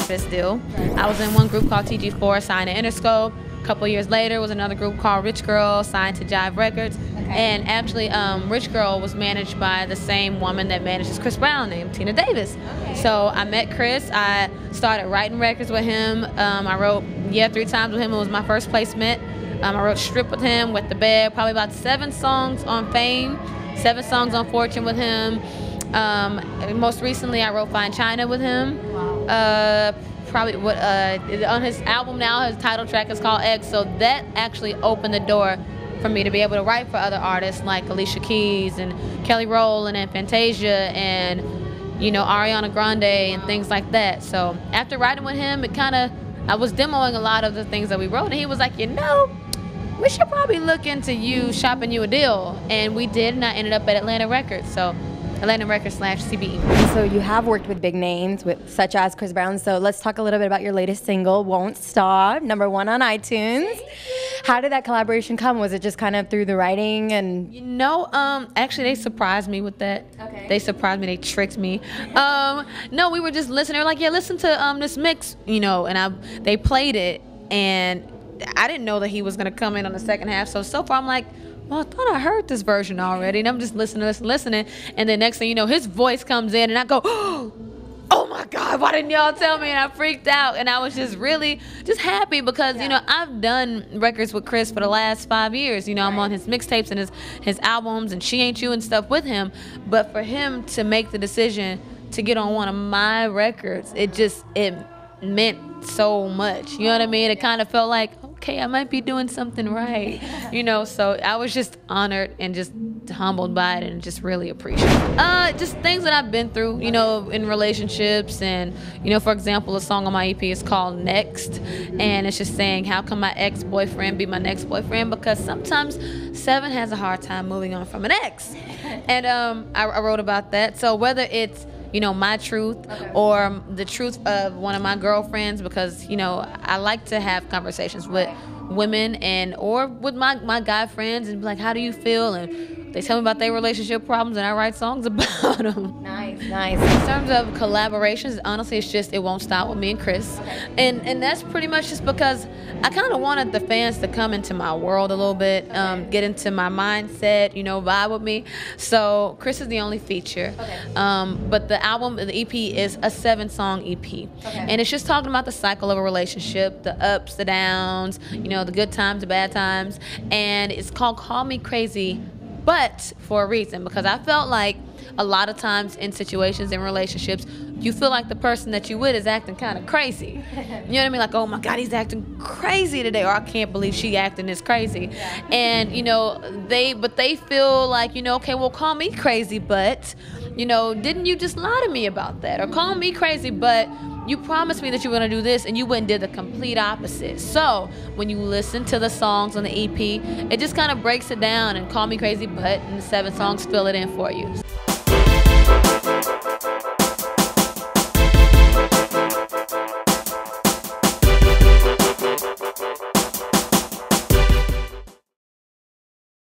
for this deal. I was in one group called TG4, signed to Interscope. A couple years later was another group called Rich Girl, signed to Jive Records. And actually, Rich Girl was managed by the same woman that manages Chris Brown, named Tina Davis. So I met Chris. I started writing records with him. I wrote 3 times with him. It was my first placement. I wrote Strip with him, With the Bed, probably about 7 songs on Fame, 7 songs on Fortune with him. Most recently, I wrote Fine China with him. Probably on his album now, his title track is called X. So that actually opened the door for me to be able to write for other artists like Alicia Keys and Kelly Rowland and Fantasia and, you know, Ariana Grande and things like that. So after writing with him, I was demoing a lot of the things that we wrote, and he was like, you know, we should probably look into you shopping you a deal. And we did, and I ended up at Atlantic Records. So Atlantic Records / CBE. So you have worked with big names, such as Chris Brown. So let's talk a little bit about your latest single, Won't Stop, #1 on iTunes. How did that collaboration come? Was it just kind of through the writing? And you know, actually they surprised me with that. Okay. They surprised me, they tricked me. No, we were just listening. They were like, yeah, listen to this mix, you know, and they played it, and I didn't know that he was gonna come in on the second half. So far I'm like, well, I thought I heard this version already, and I'm just listening, and then next thing you know, his voice comes in, and I go, oh my God, why didn't y'all tell me? And I freaked out, and I was just really happy because, you know, I've done records with Chris for the last 5 years. You know, I'm on his mixtapes and his albums and She Ain't You and stuff with him, but for him to make the decision to get on one of my records, it meant so much. You know what I mean? It kind of felt like, okay, I might be doing something right, you know. So I was just honored and just humbled by it, and just really appreciate it. Just things that I've been through, you know, in relationships, and you know, for example, a song on my EP is called Next, and it's just saying, how can my ex-boyfriend be my next boyfriend? Because sometimes Sevyn has a hard time moving on from an ex, and I wrote about that. So whether it's, you know, my truth or the truth of one of my girlfriends, because, you know, I like to have conversations with women or with my guy friends and be like, how do you feel? And they tell me about their relationship problems, and I write songs about them. Nice, nice. In terms of collaborations, honestly, it won't stop with me and Chris. And that's pretty much just because I kind of wanted the fans to come into my world a little bit, get into my mindset, you know, vibe with me. So Chris is the only feature. But the album, the EP, is a 7-song EP. And it's just talking about the cycle of a relationship, the ups, the downs, you know, the good times, the bad times. And it's called Call Me Crazy, but for a reason, because I felt like a lot of times in situations, in relationships, you feel like the person that you with is acting kind of crazy. You know what I mean? Like, oh my God, he's acting crazy today, or I can't believe she acting this crazy. And, you know, they feel like, you know, okay, well, call me crazy, but, you know, didn't you just lie to me about that? Or call me crazy, but you promised me that you were going to do this, and you went and did the complete opposite. So when you listen to the songs on the EP, it just kind of breaks it down, and Call Me Crazy, but, and the 7 songs fill it in for you.